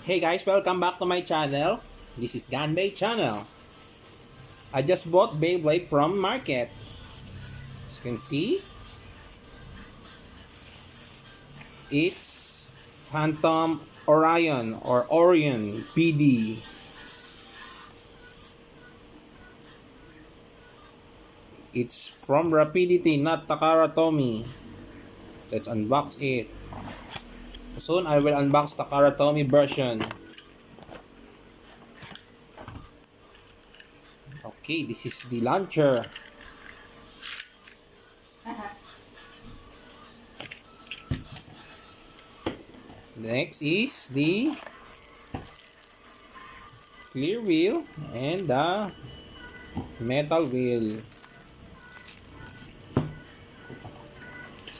Hey guys, welcome back to my channel. This is Ganbei channel. I just bought Beyblade from market. As you can see, it's Phantom Orion or Orion B. It's from Rapidity, not Takara Tomy. Let's unbox it. Soon I will unbox Takara Tomy version. Okay, this is the launcher. Next is the clear wheel and the metal wheel.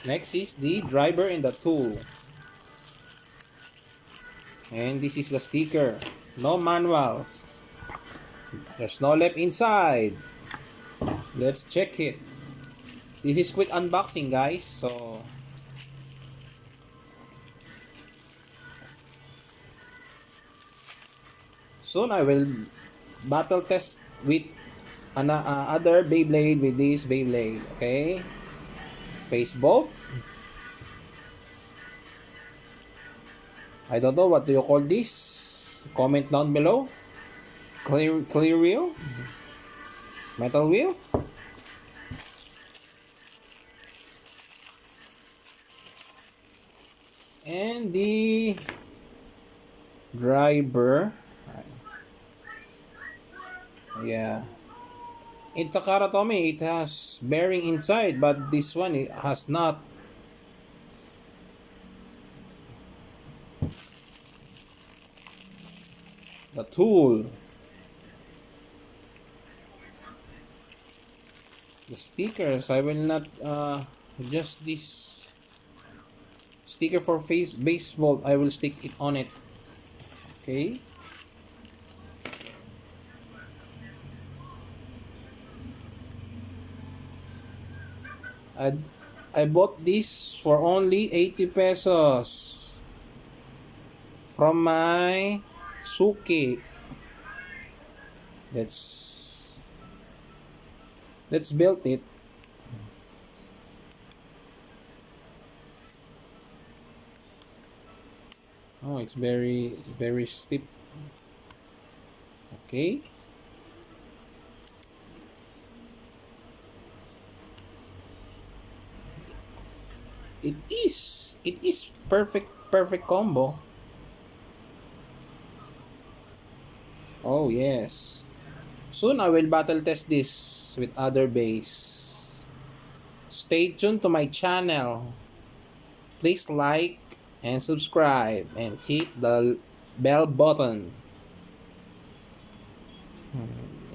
Next is the driver and the tool. And this is the sticker. No manual. There's no left inside. Let's check it. This is quick unboxing, guys. So soon I will battle test with other Beyblade with this Beyblade. Okay. Face bolt. I don't know what do you call this. Comment down below. Clear wheel. Metal wheel. And the driver. Yeah. In Takara Tomy, it has bearing inside, but this one it has not. The tool. The stickers, I will not just this sticker for baseball, I will stick it on it. Okay. I bought this for only 80 pesos from my Suki. Let's build it. Oh, it's very steep. Okay. It is perfect combo. Oh yes. Soon I will battle test this with other base. Stay tuned to my channel. Please like and subscribe and hit the bell button.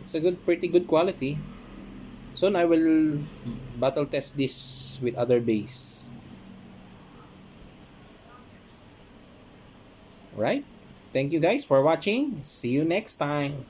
It's a pretty good quality. Soon I will battle test this with other base. Right? Thank you guys for watching. See you next time.